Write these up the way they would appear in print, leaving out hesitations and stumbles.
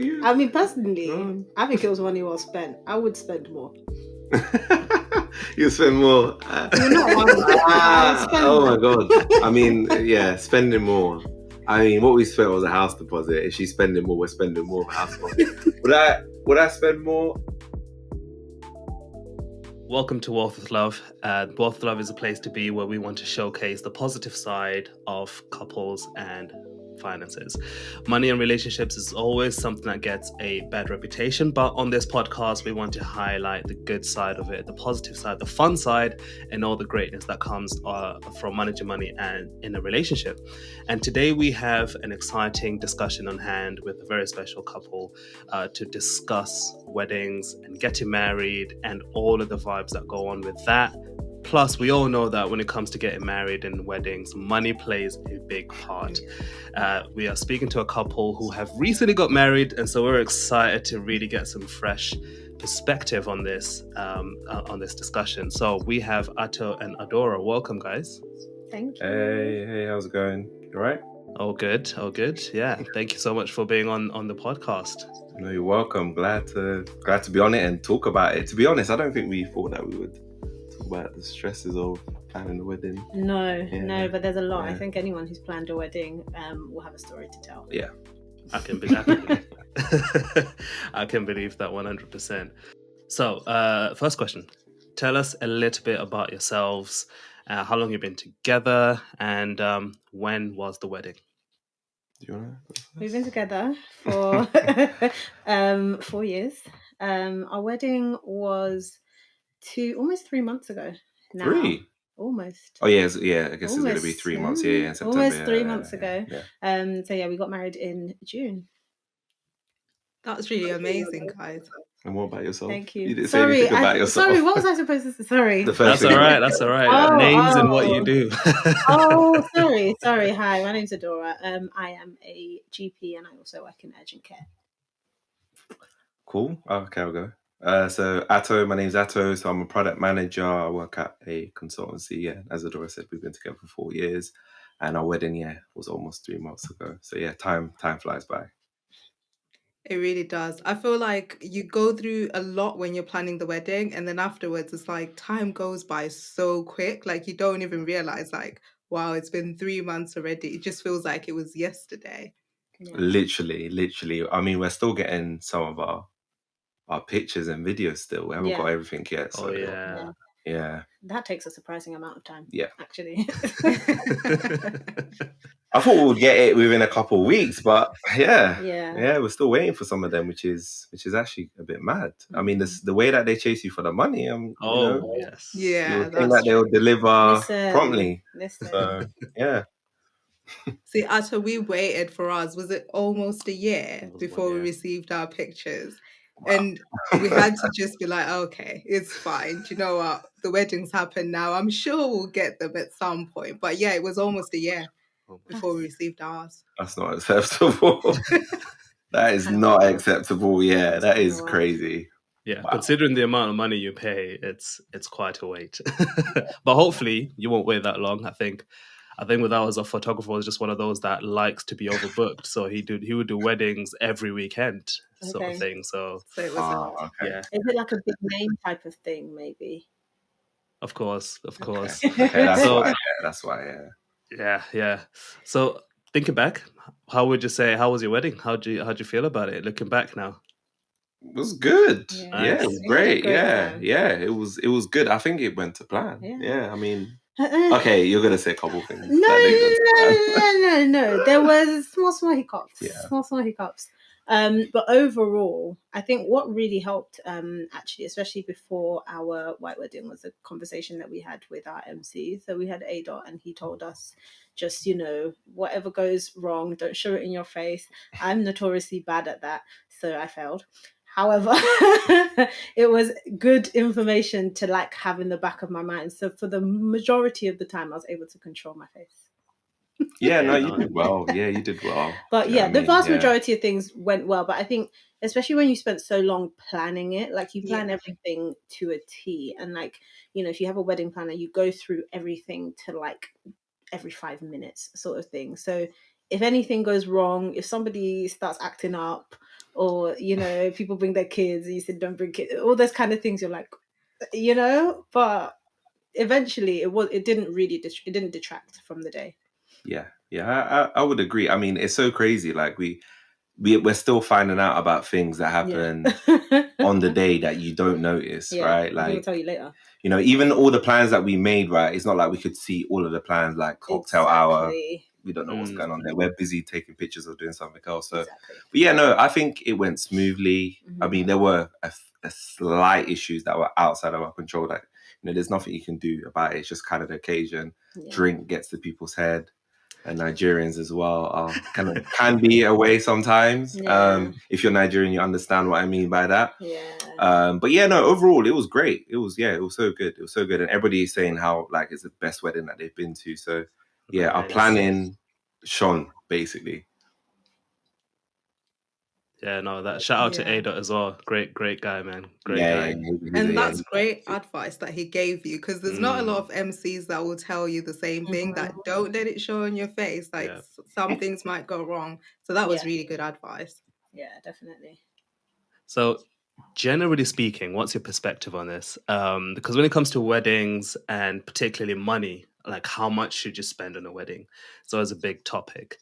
you? I mean, personally, No. I think it was money well spent. I would spend more. You spend more. You're not wrong. I would spend Oh more. my god. I mean, yeah, spending more. I mean, what we spent was a house deposit. If she's spending more, we're spending more of a house deposit. Would I spend more? Welcome to Wealth with Love. Wealth with Love is a place to be where we want to showcase the positive side of couples and finances. Money and relationships is always something that gets a bad reputation, but on this podcast, we want to highlight the good side of it, the positive side, the fun side, and all the greatness that comes from managing money and in a relationship. And today we have an exciting discussion on hand with a very special couple to discuss weddings and getting married and all of the vibes that go on with that. Plus, we all know that when it comes to getting married and weddings, money plays a big part. We are speaking to a couple who have recently got married, and so we're excited to really get some fresh perspective on this discussion. So we have Ato and Adora. Welcome, guys. Thank you. Hey, how's it going? You all right? Oh, good. Yeah. Thank you so much for being on the podcast. No, you're welcome. Glad to be on it and talk about it. To be honest, I don't think we thought that we would talk about the stresses of planning a wedding. No, but there's a lot. Yeah. I think anyone who's planned a wedding will have a story to tell. Yeah. I can believe I can believe that 100%. So, first question. Tell us a little bit about yourselves, how long you've been together, and when was the wedding? Do you wanna go first? We've been together for 4 years. Our wedding was almost 3 months ago now. 3? Almost. Oh, yeah, I guess it's going to be 3 months. Yeah, in September. Almost 3 months ago. Yeah. So yeah, we got married in June. That's really amazing, guys. And what about yourself? Thank you. You didn't say anything about yourself. Sorry, what was I supposed to say? Sorry. The first That's thing. all right. Names and what you do. Sorry. Hi, my name's Adora. I am a GP and I also work in urgent care. Cool. Okay, I'll go. So Atto, my name's Atto. So I'm a product manager. I work at a consultancy. Yeah, as Adora said, we've been together for 4 years, and our wedding was almost 3 months ago. So yeah, time flies by. It really does. I feel like you go through a lot when you're planning the wedding, and then afterwards it's like time goes by so quick. Like you don't even realize, like, wow, it's been 3 months already. It just feels like it was yesterday. Yeah. Literally. I mean, we're still getting some of our pictures and videos still. We haven't got everything yet. So yeah. That takes a surprising amount of time. Yeah. Actually. I thought we would get it within a couple of weeks, but yeah, we're still waiting for some of them, which is actually a bit mad. I mean, the way that they chase you for the money, yes, yeah, you think that they'll deliver promptly. Listen. So yeah. See, after we waited for ours, was it almost a year before 1 we year. received our pictures? Wow. And we had to just be like, okay, it's fine. Do you know what? The weddings happen now. I'm sure we'll get them at some point. But yeah, it was almost a year before we received ours. That's not acceptable. That is not acceptable. Yeah, that is crazy. Yeah, wow. Considering the amount of money you pay, it's quite a wait. But hopefully you won't wait that long. I think with ours, a photographer was just one of those that likes to be overbooked. So he would do weddings every weekend, sort of thing. So it was okay. Is it like a big name type of thing, maybe? Of course. Okay, that's why. Yeah. So thinking back, how would you say, how was your wedding? How'd you feel about it looking back now? It was good. Yeah, it was great. Yeah, it was good. I think it went to plan. Yeah, I mean, okay, you're gonna say a couple of things. No. There was small hiccups. Small hiccups. But overall, I think what really helped, actually, especially before our white wedding, was a conversation that we had with our MC. So we had Adora, and he told us, just, whatever goes wrong, don't show it in your face. I'm notoriously bad at that, so I failed. However, it was good information to have in the back of my mind. So for the majority of the time, I was able to control my face. Yeah, no, you did well. Yeah, you did well. But the vast majority of things went well. But I think, especially when you spent so long planning it, you plan everything to a T. And if you have a wedding planner, you go through everything to every 5 minutes sort of thing. So if anything goes wrong, if somebody starts acting up, or people bring their kids and you said don't bring kids, all those kind of things. You're like, but eventually it didn't detract from the day. Yeah, I would agree. I mean, it's so crazy. Like we're still finding out about things that happen on the day that you don't notice, right? I'm gonna Like, tell you later. Even all the plans that we made, right? It's not like we could see all of the plans, like cocktail hour. Exactly. We don't know what's going on there. We're busy taking pictures or doing something else. So, Exactly. but yeah, no, I think it went smoothly. I mean, there were a slight issues that were outside of our control. Like, there's nothing you can do about it. It's just kind of the occasion. Yeah. Drink gets to people's head. And Nigerians as well are can be away sometimes. Yeah. If you're Nigerian, you understand what I mean by that. Yeah. But yeah, no, overall it was great. It was so good. It was so good. And everybody's saying how like it's the best wedding that they've been to. So yeah, our Nice. planning shone basically. Yeah, no, that shout out to Yeah. Ada as well. Great guy, man. Great Yeah, guy. And that's great advice that he gave you, because there's not a lot of MCs that will tell you the same thing, that don't let it show on your face. Like Yeah. some things might go wrong. So that was Yeah. really good advice. Yeah, definitely. So, generally speaking, what's your perspective on this? Because when it comes to weddings and particularly money, like how much should you spend on a wedding? So, it's a big topic.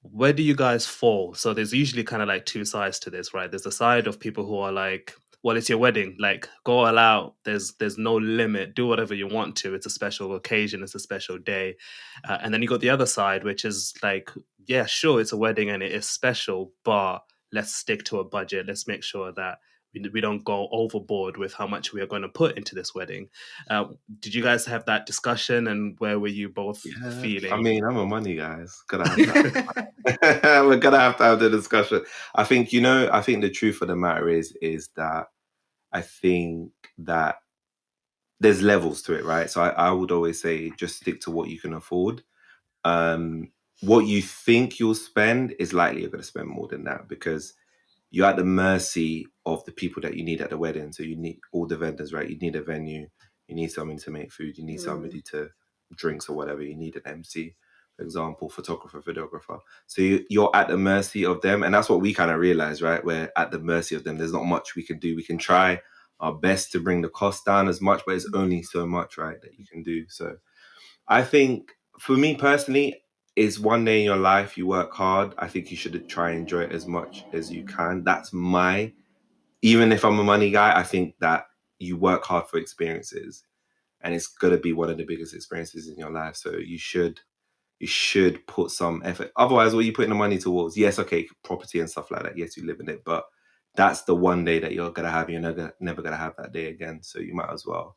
Where do you guys fall? So there's usually kind of like two sides to this, right? There's a side of people who are like, well, it's your wedding, like go all out. There's no limit. Do whatever you want to. It's a special occasion. It's a special day. And then you got the other side, which is like, yeah, sure, it's a wedding and it is special, but let's stick to a budget. Let's make sure that we don't go overboard with how much we are going to put into this wedding. Did you guys have that discussion, and where were you both feeling? I mean, I'm a money guy. Gotta have that. We're gonna have to have the discussion. I think I think the truth of the matter is that I think that there's levels to it, right? So I would always say just stick to what you can afford. What you think you'll spend is likely you're going to spend more than that, because you're at the mercy of the people that you need at the wedding. So you need all the vendors, right? You need a venue, you need somebody to make food, you need somebody to drinks or whatever, you need an MC, for example, photographer, videographer. So you're at the mercy of them. And that's what we kind of realize, right? We're at the mercy of them. There's not much we can do. We can try our best to bring the cost down as much, but it's only so much, right, that you can do. So I think for me personally, is one day in your life, you work hard. I think you should try and enjoy it as much as you can. Even if I'm a money guy, I think that you work hard for experiences, and it's going to be one of the biggest experiences in your life. So you should put some effort. Otherwise, what are you putting the money towards? Yes, okay, property and stuff like that. Yes, you live in it, but that's the one day that you're going to have. You're never going to have that day again. So you might as well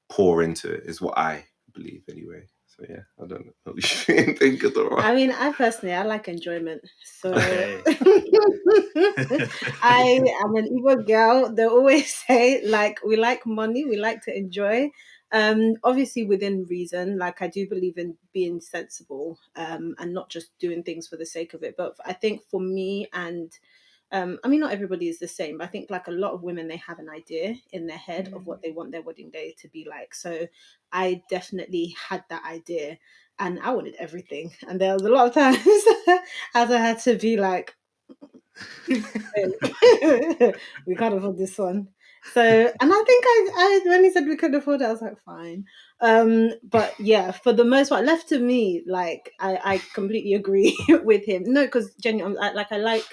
pour into it, is what I believe anyway. So yeah, I don't know what you think, Adora. I mean, I like enjoyment. So Okay. I am an Igbo girl. They always say like we like money, we like to enjoy. Obviously within reason. Like I do believe in being sensible, and not just doing things for the sake of it. But I think for me and I mean, not everybody is the same, but I think like a lot of women, they have an idea in their head of what they want their wedding day to be like. So I definitely had that idea and I wanted everything. And there was a lot of times as I had to be like, we can't afford this one. So, and I think I when he said we couldn't afford it, I was like, fine. But yeah, for the most part, left to me, like I completely agree with him. No, because genuinely, I like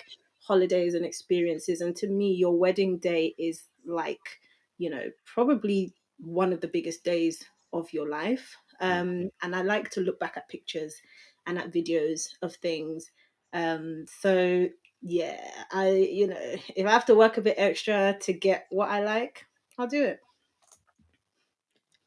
holidays and experiences, and to me, your wedding day is like, probably one of the biggest days of your life. And I like to look back at pictures and at videos of things. So yeah, if I have to work a bit extra to get what I like, I'll do it.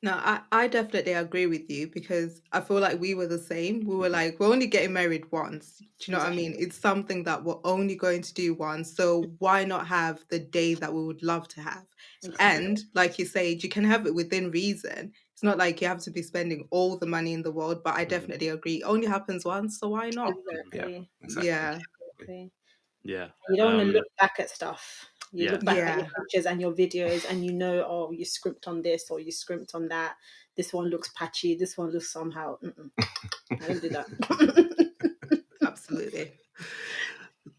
No, I definitely agree with you, because I feel like we were the same. We were like, we're only getting married once. Do you know what I mean? It's something that we're only going to do once. So why not have the day that we would love to have? And like you said, you can have it within reason. It's not like you have to be spending all the money in the world, but I definitely agree. It only happens once, so why not? Yeah, Exactly. exactly. Yeah. Exactly. Yeah. You don't want to look back at stuff. You Yeah. look back at Yeah. your pictures and your videos, and oh, you scrimped on this or you scrimped on that. This one looks patchy. This one looks somehow. I don't do that. Absolutely.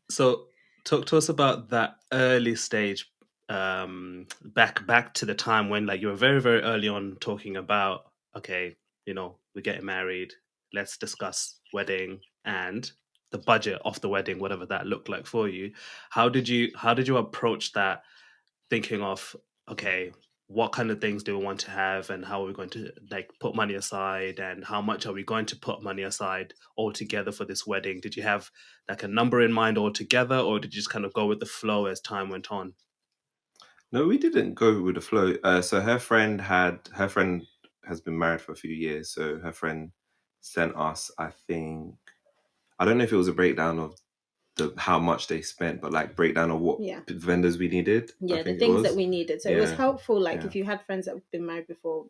So Talk to us about that early stage, back to the time when, like, you were very, very early on talking about, okay, we're getting married, let's discuss wedding and the budget of the wedding, whatever that looked like for you. How did you approach that, thinking of, okay, what kind of things do we want to have, and how are we going to, like, put money aside, and how much are we going to put money aside altogether for this wedding? Did you have like a number in mind altogether, or did you just kind of go with the flow as time went on? No, we didn't go with the flow. So her friend has been married for a few years. So her friend sent us, I think, I don't know if it was a breakdown of how much they spent, but like breakdown of what Yeah. vendors we needed. I Yeah, the think it things that was. we needed. So it was Yeah, helpful, like yeah. if you had friends that have been married before,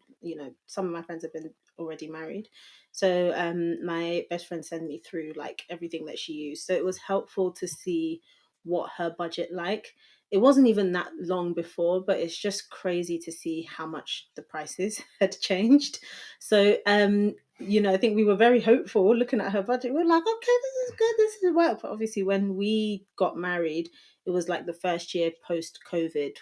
some of my friends have been already married. So my best friend sent me through like everything that she used. So it was helpful to see what her budget like. It wasn't even that long before, but it's just crazy to see how much the prices had changed. So I think we were very hopeful looking at her budget. We were like, okay, this is good, this is work. But obviously when we got married, it was like the first year post COVID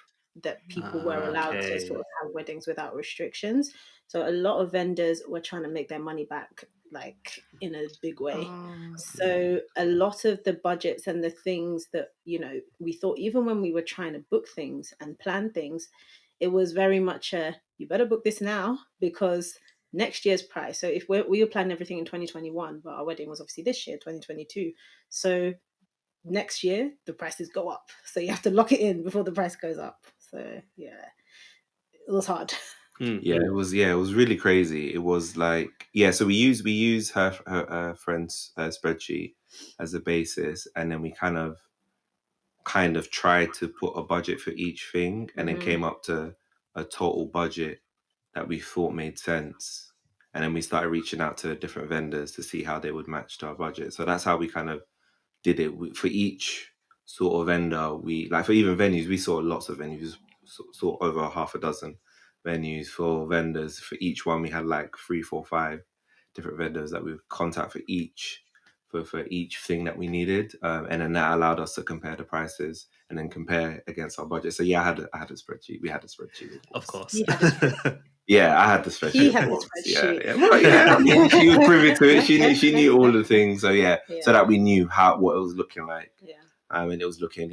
that people were allowed to Okay. sort of have weddings without restrictions. So a lot of vendors were trying to make their money back like in a big way. Oh, So a lot of the budgets and the things that, we thought, even when we were trying to book things and plan things, it was very much you better book this now because next year's price. So if we were planning everything in 2021, but our wedding was obviously this year, 2022. So next year the prices go up, so you have to lock it in before the price goes up. So yeah, it was hard. Hmm. It was really crazy. It was like, so we use her friend's spreadsheet as a basis, and then we kind of tried to put a budget for each thing, and then Hmm. came up to a total budget that we thought made sense. And then we started reaching out to different vendors to see how they would match to our budget. So that's how we kind of did it. For each sort of vendor, we, like, for even venues, we saw lots of venues, saw over half a dozen venues for vendors. For each one, we had like three, four, five different vendors that we would contact for each thing that we needed, and then that allowed us to compare the prices and then compare against our budget. So yeah, I had a spreadsheet. We had a spreadsheet, of Of course. course. He had a spread. Yeah, I had the He spreadsheet, of had the course. Yeah, spreadsheet. yeah. Well, yeah. I mean, she was privy to it. She knew all the things. So yeah, so Yeah, that we knew what it was looking like. yeah, And it was looking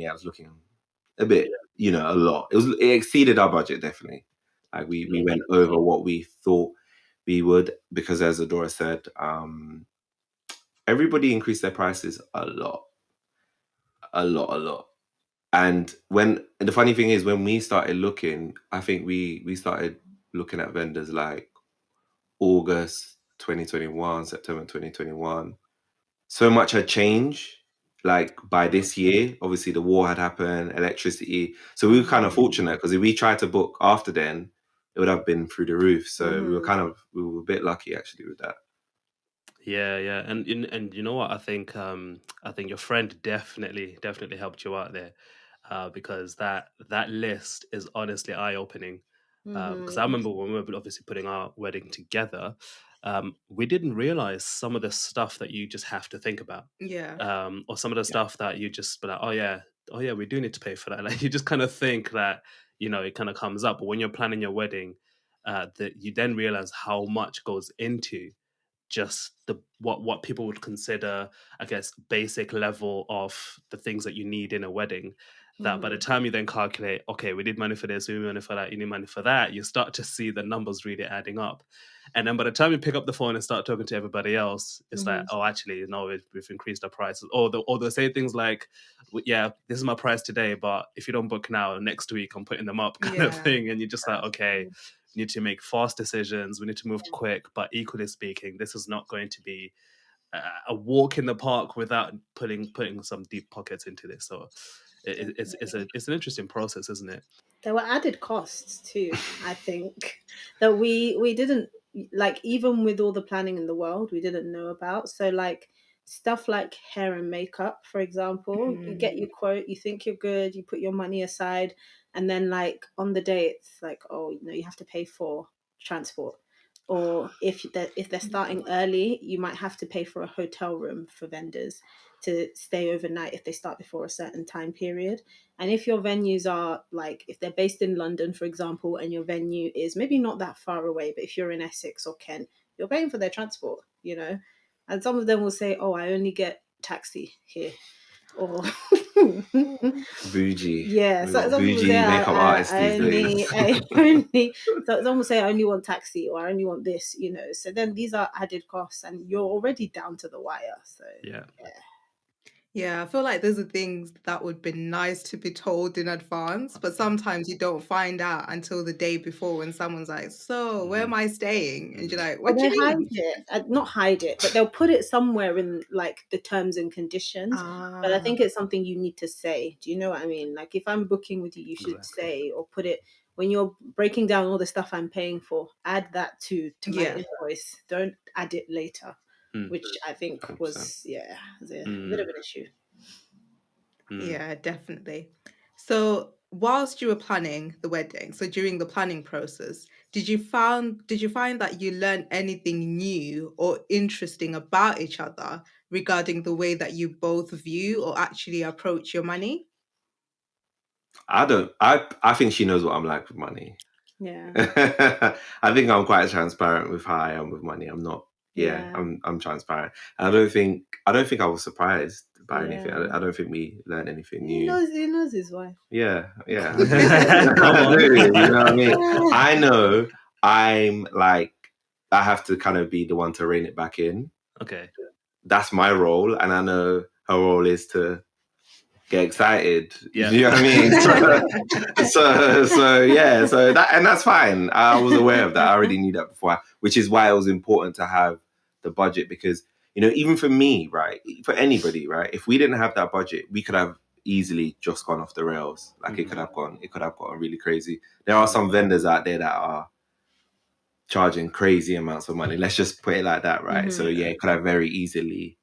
a bit, a lot. It exceeded our budget, definitely. Like we went over what we thought we would, because as Adora said, everybody increased their prices a lot, a lot, a lot. And the funny thing is, when we started looking, I think we started looking at vendors like August 2021, September 2021. So much had changed. Like by this year, obviously the war had happened, electricity. So we were kind of fortunate, because if we tried to book after then, it would have been through the roof. So we were a bit lucky actually with that. Yeah, yeah, and you know what? I think your friend definitely helped you out there, because that list is honestly eye opening. Because I remember when we were obviously putting our wedding together, we didn't realize some of the stuff that you just have to think about, yeah. or some of the Yeah. stuff that you just be like, oh yeah, we do need to pay for that. Like, you just kind of think that it kind of comes up, but when you're planning your wedding, that you then realize how much goes into just the what people would consider, I guess, basic level of the things that you need in a wedding. That by the time you then calculate, okay, we need money for this, we need money for that, you need money for that, you start to see the numbers really adding up. And then by the time you pick up the phone and start talking to everybody else, it's like, oh, actually, no, we've increased our prices. Or they'll say things like, yeah, this is my price today, but if you don't book now, next week I'm putting them up, kind of Yeah. thing. And you're just like, okay, we need to make fast decisions. We need to move quick. But equally speaking, this is not going to be a walk in the park without putting some deep pockets into this. So it's an interesting process, isn't it? there were added costs too, I think, that we didn't, like, even with all the planning in the world, we didn't know about. So like stuff like hair and makeup, for example, you get your quote, you think you're good, you put your money aside, and then like on the day it's like, oh, you have to pay for transport. Or if they're starting early, you might have to pay for a hotel room for vendors. to stay overnight if they start before a certain time period. And if your venues are like, if they're based in London, for example, and your venue is maybe not that far away, but if you're in Essex or Kent, you're paying for their transport, you know? And some of them will say, oh, I only get taxi here. Or Bougie. yeah, We so got some people say bougie makeup artists I these days. only so some will say I only want taxi or I only want this, you know. So then these are added costs, and you're already down to the wire. So Yeah. Yeah, I feel like those are things that would be nice to be told in advance, but sometimes you don't find out until the day before when someone's like, "So, where am I staying?" And you're like, Or "What do they you hide mean?" it, not hide it, but they'll put it somewhere in like the terms and conditions. But I Ah, think it's something you need to say. Do you know what I mean? Like if I'm booking with you, you should Exactly. say or put it when you're breaking down all the stuff I'm paying for. Add that to my yeah. invoice. Don't add it later, Mm. which I think 100%. was was a bit of an issue. Yeah, definitely. So, whilst you were planning the wedding, so during the planning process, did you find that you learned anything new or interesting about each other regarding the way that you both view or actually approach your money? I think she knows what I'm like with money. Yeah, I think I'm quite transparent with how I am with money. I'm not. Yeah, yeah, I'm transparent. And I don't think I was surprised by anything. yeah. I don't think we learned anything He new. knows. He knows his wife. Yeah, I do. Come I on. do. You know what I mean? I know I'm like I have to kind of be the one to rein it back in. Okay. That's my role, and I know her role is to get excited. Yeah. You know what I mean? So yeah, so that's fine. I was aware of that. I already knew that before, which is why it was important to have the budget because even for me, right, for anybody, right, if we didn't have that budget, we could have easily just gone off the rails. Like it could have gotten really crazy. There are some vendors out there that are charging crazy amounts of money. Let's just put it like that, right? So yeah, it could have very easily,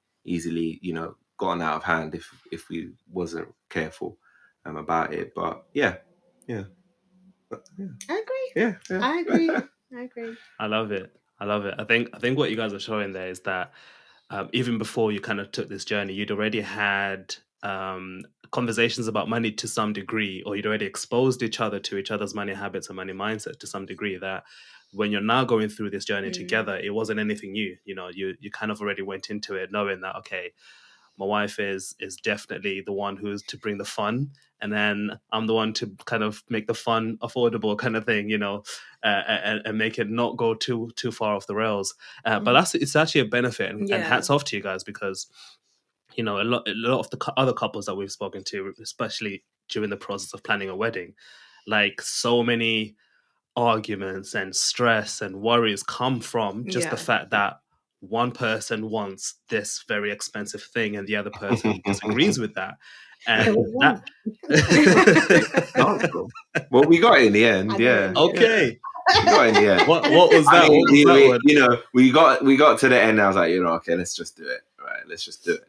gotten out of hand if we wasn't careful about it. But yeah, yeah, I agree. yeah. I agree. I agree. I love it. I love it. I think what you guys are showing there is that even before you kind of took this journey, you'd already had conversations about money to some degree, or you'd already exposed each other to each other's money habits and money mindset to some degree. That when you're now going through this journey together, it wasn't anything new. You kind of already went into it knowing that okay, my wife is definitely the one who's to bring the fun, and then I'm the one to kind of make the fun affordable, kind of thing, and make it not go too far off the rails. But it's actually a benefit, and Yeah. hats off to you guys because a lot of the other couples that we've spoken to, especially during the process of planning a wedding, like so many arguments and stress and worries come from just the Yeah. fact that one person wants this very expensive thing and the other person disagrees with that. There And was that Dance floor. Well, we got it in the end. I got it. Yeah, Yeah. okay. we got it in the end. What was I that? mean, What was that one? we got to the end. And I was like, okay, let's just do it. Right, let's just do it.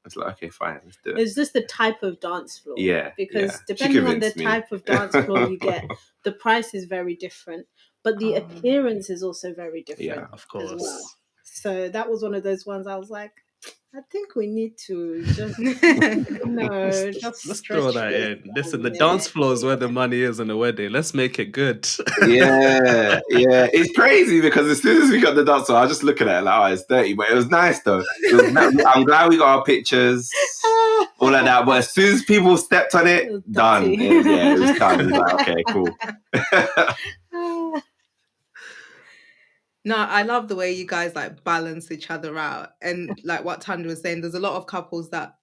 It's like, okay, fine, let's do it. It's just the type of dance floor. Yeah, Because She depending on the convinced me. type of dance floor you get, the price is very different. But the appearance is also very different Yeah, Of as well. course. So that was one of those ones I was like, I think we need to just just Let's stretch throw that this in. a Listen, the dance minute. floor is where the money is in a wedding. Let's make it good. yeah. It's crazy because as soon as we got the dance floor, I was just looking at it like, oh, it's dirty, but it was nice though. I'm glad we got our pictures, all of that. But as soon as people stepped on it, was done. dirty. It was done. It was like, okay, cool. No, I love the way you guys like balance each other out. And like what Tanda was saying, there's a lot of couples that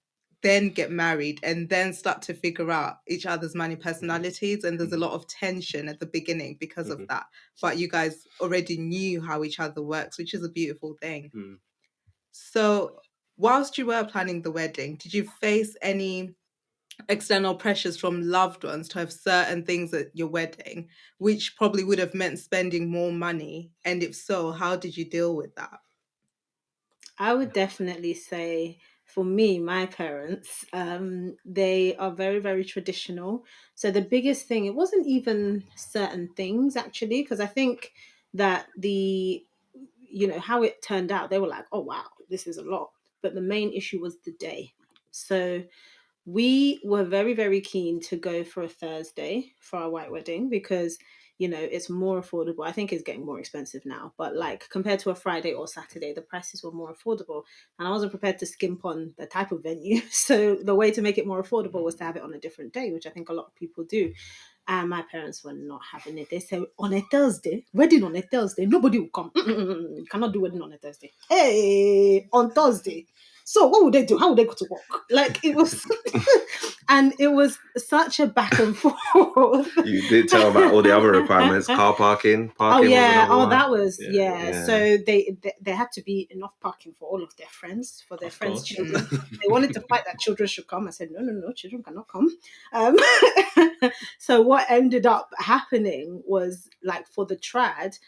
then get married and then start to figure out each other's money personalities. And there's a lot of tension at the beginning because of that. But you guys already knew how each other works, which is a beautiful thing. Mm. So whilst you were planning the wedding, did you face any external pressures from loved ones to have certain things at your wedding, which probably would have meant spending more money? And if so, how did you deal with that? I would definitely say for me, my parents, they are very, very traditional. So the biggest thing, it wasn't even certain things actually, because I think that how it turned out, they were like, oh wow, this is a lot. But the main issue was the day. So we were very, very keen to go for a Thursday for our white wedding because, you know, it's more affordable. I think it's getting more expensive now, but like compared to a Friday or Saturday, the prices were more affordable. And I wasn't prepared to skimp on the type of venue. So the way to make it more affordable was to have it on a different day, which I think a lot of people do. And my parents were not having it. They said, on a Thursday, wedding on a Thursday, nobody will come. You cannot do wedding on a Thursday. Hey, on Thursday. So what would they do? How would they go to work? Like it was, and it was such a back and forth. You did tell about all the other requirements, car parking. Oh Parking was yeah, another one. that was Yeah. So they had to be enough parking for all of their friends, for their Of friends' course. children. They wanted to fight that children should come. I said no, children cannot come. Um, so what ended up happening was like for the trad,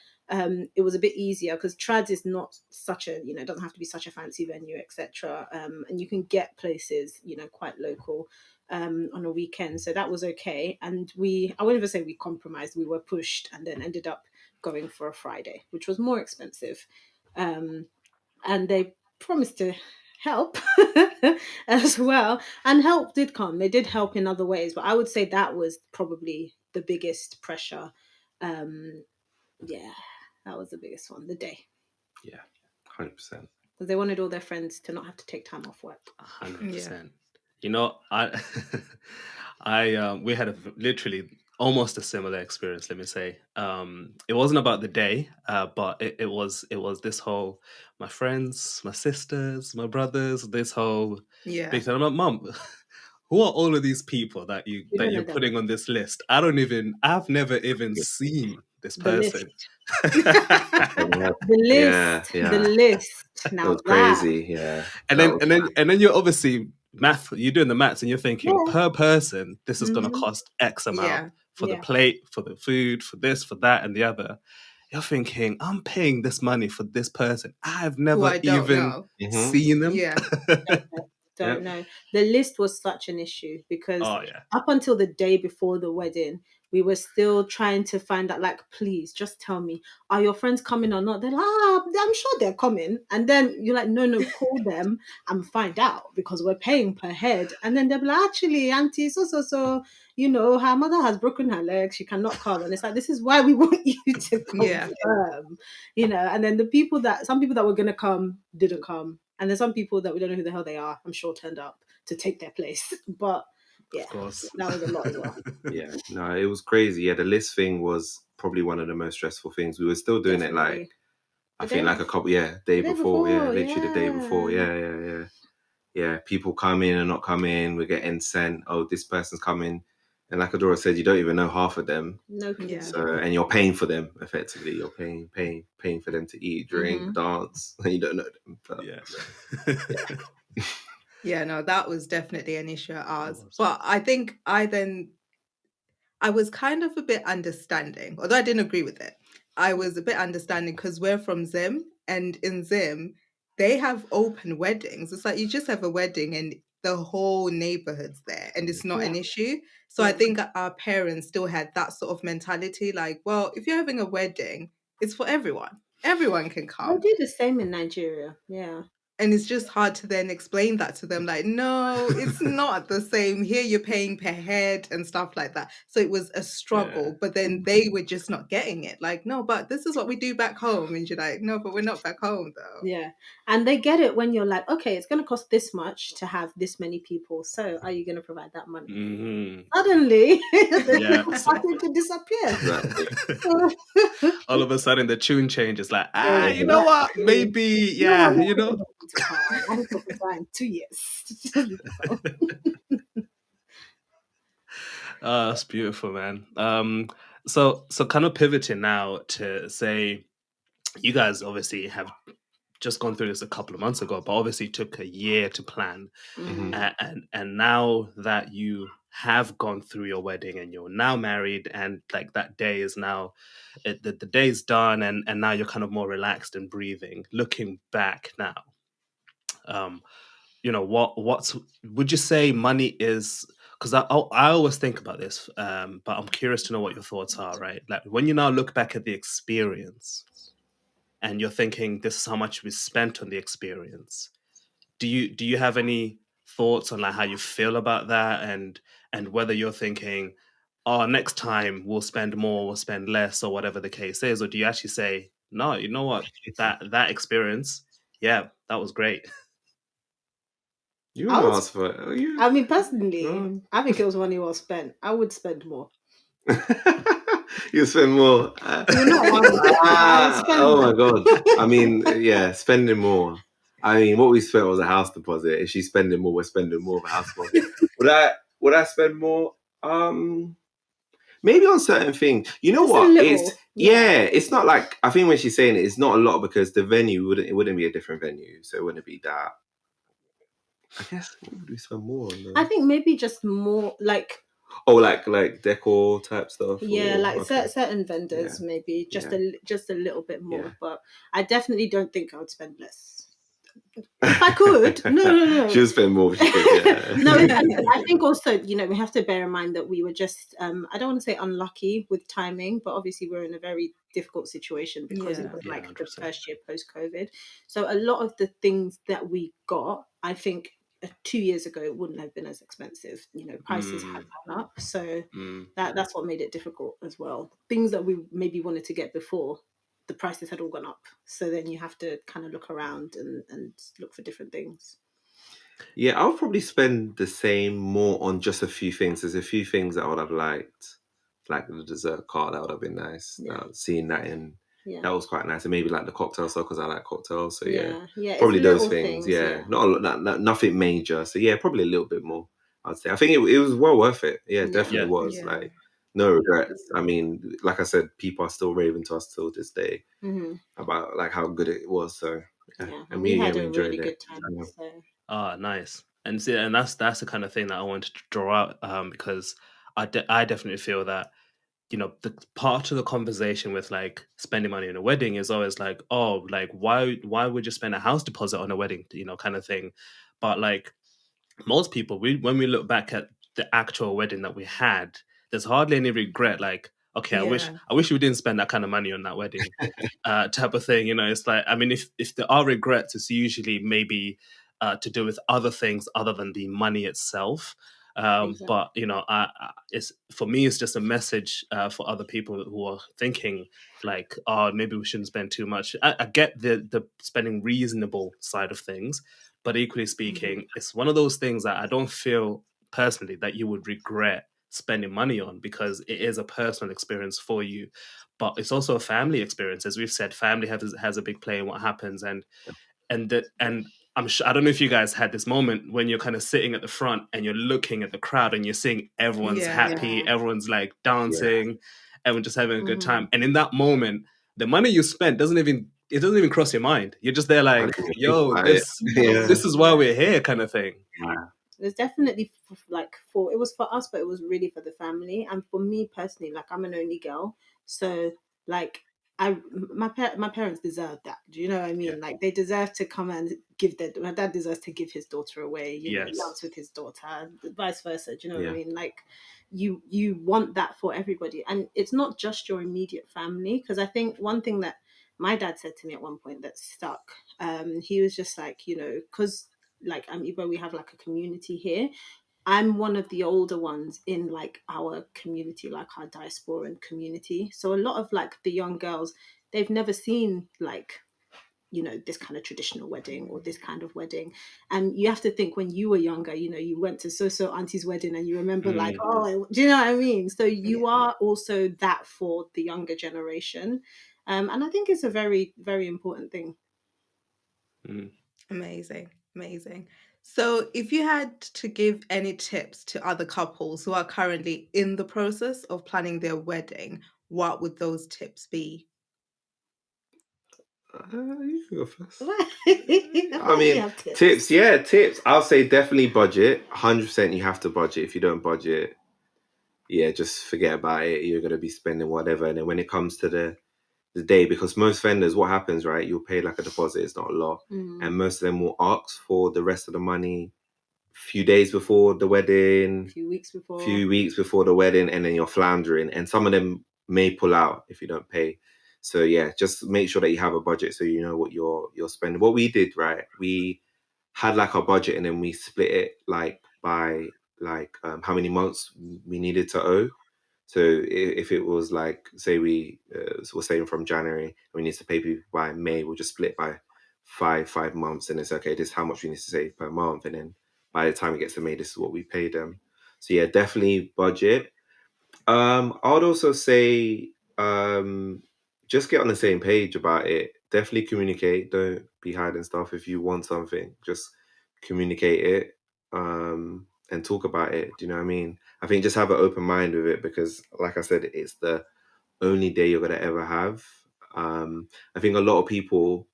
it was a bit easier because trad is not such a, you know, it doesn't have to be such a fancy venue, etc. And you can get places, you know, quite local on a weekend, so that was okay. And I wouldn't even say we compromised, we were pushed and then ended up going for a Friday, which was more expensive. And they promised to help as well. And help did come. They did help in other ways, but I would say that was probably the biggest pressure. Yeah, that was the biggest one, the day. Yeah, 100%. Because they wanted all their friends to not have to take time off work. 100%. You know, we had literally almost a similar experience. Let me say, it wasn't about the day, but it was this whole my friends, my sisters, my brothers, this whole big thing. I'm like, Mum, who are all of these people that You don't know you're them. putting on this list? I've never even seen this The list. person. The list. Now It was crazy. Yeah. And then you're obviously you're doing the maths and you're thinking per person, this is gonna cost X amount for the plate, for the food, for this, for that, and the other. You're thinking, I'm paying this money for this person. I've never even seen them. Yeah. Don't know. The list was such an issue because Oh yeah. up until the day before the wedding, we were still trying to find out, like, please just tell me, are your friends coming or not? They're like, I'm sure they're coming. And then you're like, no, call them and find out because we're paying per head. And then they'll be like, actually, auntie, so, you know, her mother has broken her leg. She cannot come. And it's like, this is why we want you to confirm, you know. And then some people that were going to come didn't come. And there's some people that we don't know who the hell they are, I'm sure, turned up to take their place. But yeah, of course, that was a lot as well. Yeah, no, it was crazy. Yeah, the list thing was probably one of the most stressful things. We were still doing it like, I think like a couple, day before, literally the day before. Yeah. People come in and not come in. We're getting sent, oh, this person's coming. And like Adora said, you don't even know half of them. No clue. Yeah. So, and you're paying for them effectively. You're paying for them to eat, drink, dance. And you don't know them. But, Yeah, no, that was definitely an issue at ours. But I think I was kind of a bit understanding, although I didn't agree with it. I was a bit understanding because we're from Zim, and in Zim, they have open weddings. It's like you just have a wedding and the whole neighborhood's there, and it's not an issue. So I think our parents still had that sort of mentality, like, well, if you're having a wedding, it's for everyone. Everyone can come. They do the same in Nigeria. Yeah. And it's just hard to then explain that to them, like, no, it's not the same. Here you're paying per head and stuff like that. So it was a struggle, but then they were just not getting it. Like, no, but this is what we do back home. And you're like, no, but we're not back home though. Yeah. And they get it when you're like, okay, it's going to cost this much to have this many people. So are you going to provide that money? Mm-hmm. Suddenly, they're starting to disappear. All of a sudden, the tune changes. Like, you know what? Maybe, yeah, you know. I need to apply in 2 years. That's beautiful, man. So kind of pivoting now to say, you guys obviously have just gone through this a couple of months ago, but obviously took a year to plan. And now that you have gone through your wedding and you're now married, and like that day is now, the day's done, and now you're kind of more relaxed and breathing. Looking back now, you know, what's would you say money is? Because I always think about this, but I'm curious to know what your thoughts are. Right, like when you now look back at the experience, and you're thinking, this is how much we spent on the experience. Do you have any thoughts on like how you feel about that, and whether you're thinking, oh, next time we'll spend more, we'll spend less, or whatever the case is, or do you actually say, no, you know what, that experience, yeah, that was great. You I want to would- ask for it? You... I mean, personally, No. I think it was money well spent. I would spend more. You spend more. Well, not one. I would spend Oh more. my god! I mean, yeah, spending more. I mean, what we spent was a house deposit. If she's spending more, we're spending more of a house deposit. Would I spend more? Maybe on certain things. You know Just a what? little, yeah. It's not like, I think when she's saying it's not a lot because the venue wouldn't be a different venue, so it wouldn't be that. I guess what would we spend more on? I think maybe just more like, Oh, like decor type stuff. yeah, or, like okay. certain vendors, Yeah. maybe just a little bit more. Yeah. But I definitely don't think I would spend less. If I could, no. She'll spend more if she could, yeah. No, I think also, we have to bear in mind that we were just, I don't want to say unlucky with timing, but obviously we're in a very difficult situation because it was Yeah, like the 100%. first year post-COVID. So a lot of the things that we got, I think 2 years ago, it wouldn't have been as expensive. Prices had gone up. So that's what made it difficult as well. Things that we maybe wanted to get before, the prices had all gone up. So then you have to kind of look around and look for different things. Yeah, I'll probably spend the same, more on just a few things. There's a few things that I would have liked, like the dessert cart, that would have been nice. Yeah. Seeing that that was quite nice. And maybe like the cocktail stuff, because I like cocktails. So yeah, probably it's those little things. Yeah, not nothing major. So yeah, probably a little bit more, I'd say. I think it was well worth it. Yeah, it definitely was. Yeah. Like, no regrets. I mean, like I said, people are still raving to us till this day about like how good it was. So yeah, and we had we a enjoyed really it. good time. So. Nice. And see, and that's the kind of thing that I wanted to draw out, because I definitely feel that, the part of the conversation with like spending money on a wedding is always like, oh, like why would you spend a house deposit on a wedding, kind of thing. But like most people, when we look back at the actual wedding that we had, there's hardly any regret. Like, okay, I wish we didn't spend that kind of money on that wedding, type of thing. It's like, I mean, if there are regrets, it's usually maybe to do with other things other than the money itself. Exactly. But it's, for me, it's just a message for other people who are thinking like, oh, maybe we shouldn't spend too much. I get the spending reasonable side of things, but equally speaking, it's one of those things that I don't feel personally that you would regret spending money on, because it is a personal experience for you. But it's also a family experience. As we've said, family has a big play in what happens. And I'm sure, I don't know if you guys had this moment when you're kind of sitting at the front and you're looking at the crowd and you're seeing everyone's happy, everyone's like dancing, everyone just having a good time. And in that moment, the money you spent doesn't even cross your mind. You're just there like, yo, this is why we're here, kind of thing. It was definitely it was for us, but it was really for the family. And for me personally, like, I'm an only girl, so like my parents deserve that. Do you know what I mean? Like, they deserve to come and my dad deserves to give his daughter away, dance with his daughter, vice versa. Do you know what I mean? Like, you want that for everybody, and it's not just your immediate family. Because I think one thing that my dad said to me at one point that stuck, he was just like, because like I'm Igbo, we have like a community here. I'm one of the older ones in like our community, like our diasporan community. So a lot of like the young girls, they've never seen like, this kind of traditional wedding or this kind of wedding. And you have to think, when you were younger, you went to so auntie's wedding and you remember like, oh, do you know what I mean? So you are also that for the younger generation. And I think it's a very, very important thing. Amazing. So if you had to give any tips to other couples who are currently in the process of planning their wedding, what would those tips be? You can go first. I mean, tips. I'll say definitely budget. 100% you have to budget. If you don't budget, just forget about it. You're going to be spending whatever. And then when it comes to the day, because most vendors, what happens, right? You'll pay like a deposit. It's not a lot. And most of them will ask for the rest of the money few days before the wedding, few weeks before the wedding, and then you're floundering. And some of them may pull out if you don't pay. So just make sure that you have a budget so you know what you're spending. What we did, right? We had like our budget, and then we split it like by like how many months we needed to owe. So if it was like, say we're saying from January, we need to pay people by May, we'll just split by five months, and it's okay, this is how much we need to save per month, and then by the time it gets to May, this is what we pay them. So yeah, definitely budget. I would also say just get on the same page about it. Definitely communicate. Don't be hiding stuff. If you want something, just communicate it and talk about it. Do you know what I mean? I think just have an open mind with it, because, like I said, it's the only day you're gonna ever have. I think a lot of people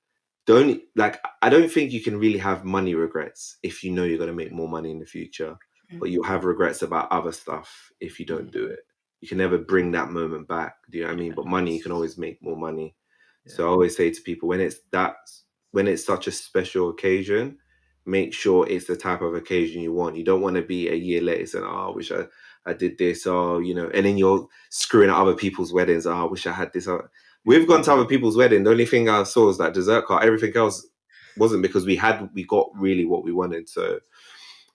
don't like. I don't think you can really have money regrets if you know you're gonna make more money in the future, but you'll have regrets about other stuff if you don't do it. You can never bring that moment back. Do you know what I mean? But money, you can always make more money. So I always say to people, when it's such a special occasion, make sure it's the type of occasion you want. You don't want to be a year later saying, "Oh, I wish I did this," or and then you're screwing at other people's weddings. "Oh, I wish I had this." We've gone to other people's wedding. The only thing I saw was that dessert cart. Everything else wasn't, because we got really what we wanted. So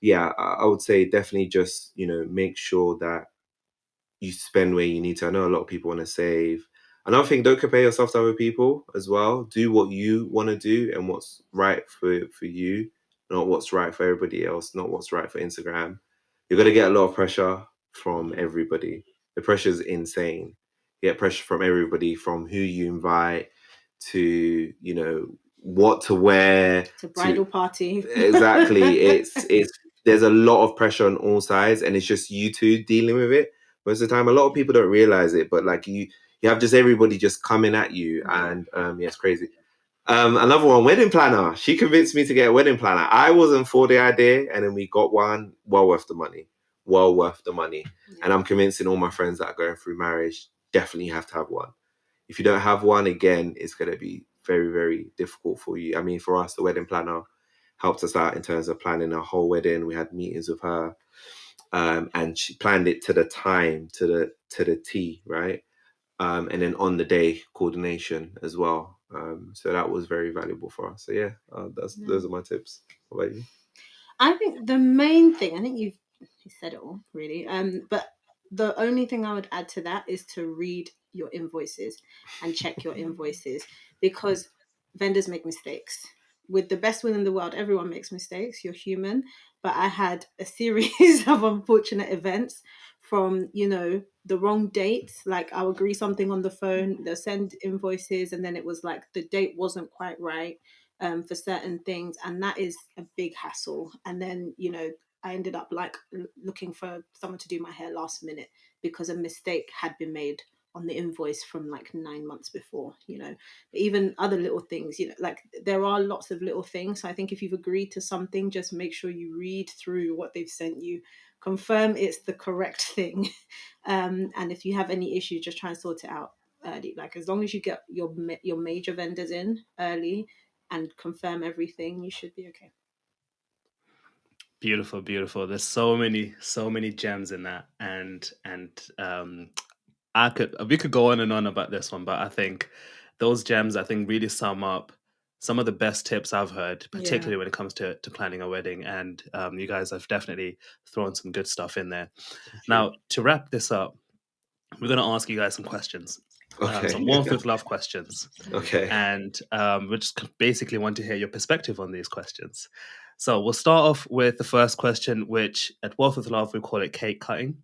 yeah, I would say definitely just make sure that you spend where you need to. I know a lot of people want to save. Another thing, don't compare yourself to other people as well. Do what you want to do and what's right for you, not what's right for everybody else, not what's right for Instagram. You're going to get a lot of pressure from everybody. The pressure is insane. You get pressure from everybody, from who you invite to, what to wear to bridal party. Exactly. It's there's a lot of pressure on all sides, and it's just you two dealing with it most of the time. A lot of people don't realize it, but like you have just everybody just coming at you, and yeah, it's crazy. Another one, wedding planner. She convinced me to get a wedding planner. I wasn't for the idea, and then we got one. Well worth the money. Well worth the money. And I'm convincing all my friends that are going through marriage, definitely have to have one. If you don't have one, again, it's going to be very, very difficult for you. I mean, for us, the wedding planner helped us out in terms of planning our whole wedding. We had meetings with her, and she planned it to the time, to the T, right? And then on the day, coordination as well. So that was very valuable for us. So yeah, those are my tips. What about you? I think the main thing, I think you said it all really. But the only thing I would add to that is to read your invoices and check your invoices, because vendors make mistakes. With the best will in the world, everyone makes mistakes. You're human. But I had a series of unfortunate events from, the wrong dates. Like, I'll agree something on the phone, they'll send invoices, and then it was like the date wasn't quite right for certain things, and that is a big hassle. And then I ended up like looking for someone to do my hair last minute because a mistake had been made on the invoice from like 9 months before. But even other little things, like there are lots of little things. So I think if you've agreed to something, just make sure you read through what they've sent you, confirm it's the correct thing, and if you have any issues, just try and sort it out early. Like, as long as you get your major vendors in early and confirm everything, you should be okay. Beautiful, beautiful. There's so many gems in that, and we could go on and on about this one, but I think those gems, I think, really sum up some of the best tips I've heard, particularly when it comes to planning a wedding. And you guys have definitely thrown some good stuff in there. Now, to wrap this up, we're going to ask you guys some questions. Okay. Some warmth with love questions. Okay. And we just basically want to hear your perspective on these questions. So we'll start off with the first question, which at Wealth with Love, we call it cake cutting.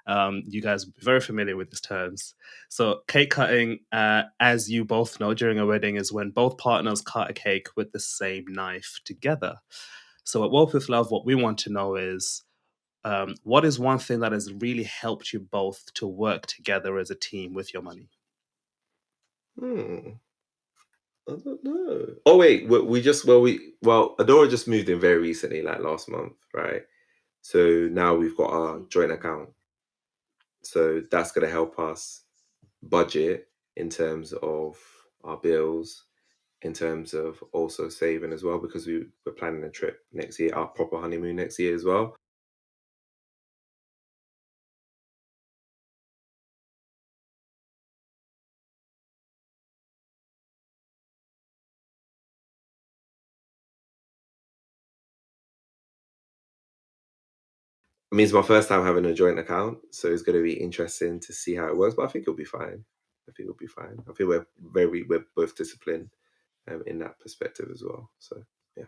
You guys are very familiar with these terms. So cake cutting, as you both know, during a wedding is when both partners cut a cake with the same knife together. So at Wealth with Love, what we want to know is, what is one thing that has really helped you both to work together as a team with your money? I don't know. Oh wait, Adora just moved in very recently, like last month, right? So now we've got our joint account. So that's gonna help us budget in terms of our bills, in terms of also saving as well, because we're planning a trip next year, our proper honeymoon next year as well. I mean, it's my first time having a joint account, so it's going to be interesting to see how it works. But I think it'll be fine. I think it'll be fine. I think we're both disciplined in that perspective as well. So yeah.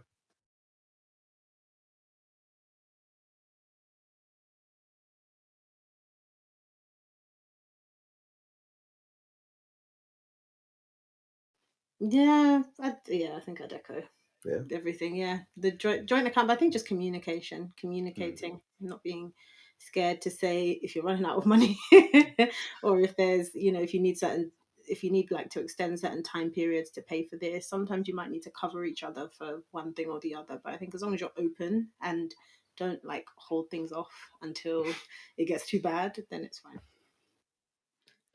Yeah, I think I'd echo Yeah. everything. Yeah, the joint account. But I think just communicating, not being scared to say if you're running out of money, or if there's if you need like to extend certain time periods to pay for this. Sometimes you might need to cover each other for one thing or the other. But I think as long as you're open and don't like hold things off until it gets too bad, then it's fine.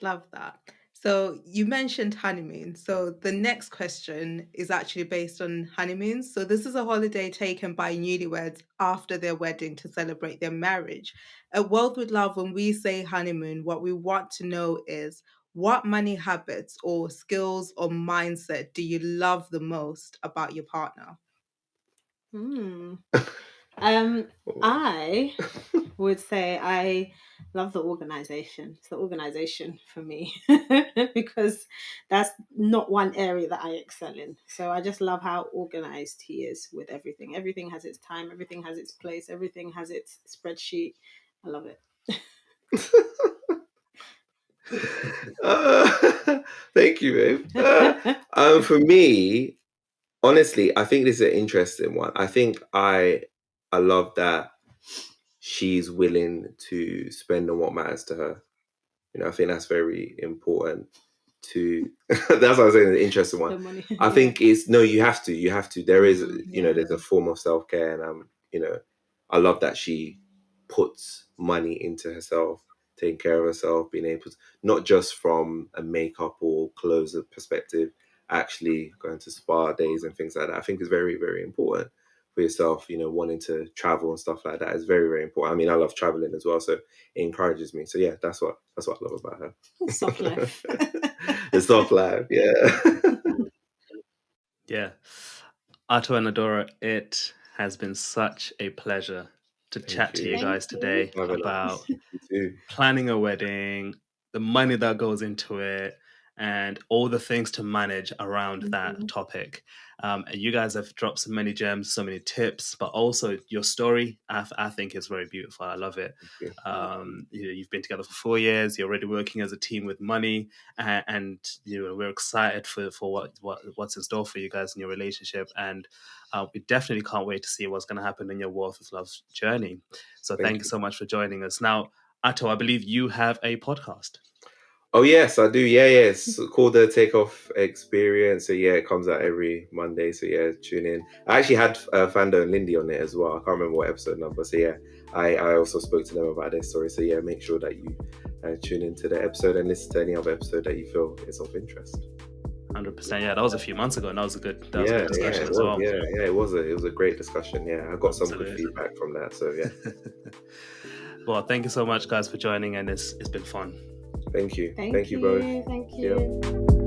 Love that. So you mentioned honeymoon. So the next question is actually based on honeymoons. So this is a holiday taken by newlyweds after their wedding to celebrate their marriage. At Wealth with Love, when we say honeymoon, what we want to know is what money habits or skills or mindset do you love the most about your partner? I would say I love the organization. It's the organization for me because that's not one area that I excel in. So I just love how organized he is with everything. Everything has its time, everything has its place, everything has its spreadsheet. I love it. Thank you, babe. For me, honestly, I think this is an interesting one. I think I love that she's willing to spend on what matters to her. I think that's very important to that's what I was saying, an interesting one. The money. I think it's no, you have to. There is, Yeah. there's a form of self-care, and I love that she puts money into herself, taking care of herself, being able to, not just from a makeup or clothes perspective, actually going to spa days and things like that. I think is very, very important for yourself, wanting to travel and stuff like that is very, very important. I mean, I love traveling as well, so it encourages me. So yeah, that's what I love about her. Soft life. The soft life, yeah. Yeah. Ato and Adora, it has been such a pleasure to Thank chat to you you. guys today Have a about nice. You too. planning a wedding, the money that goes into it, and all the things to manage around that topic. And you guys have dropped so many gems, so many tips, but also your story, I think is very beautiful. I love it. You've been together for 4 years. You're already working as a team with money, and we're excited for what's in store for you guys in your relationship. And we definitely can't wait to see what's going to happen in your Wealth with Love journey. So thank you so much for joining us. Now, Ato, I believe you have a podcast. Oh yes, I do. Yeah, yeah. It's called the Takeoff Experience. So yeah, it comes out every Monday. So yeah, tune in. I actually had Fando and Lindy on it as well. I can't remember what episode number. So yeah, I also spoke to them about their story. So yeah, make sure that you tune into the episode and listen to any other episode that you feel is of interest. 100%. Yeah, that was a few months ago, and that was a good discussion it as well. Yeah, it was a great discussion. Yeah, I got some good feedback from that. So yeah. Well, thank you so much, guys, for joining, and it's been fun. Thank you. Thank you both. Thank you.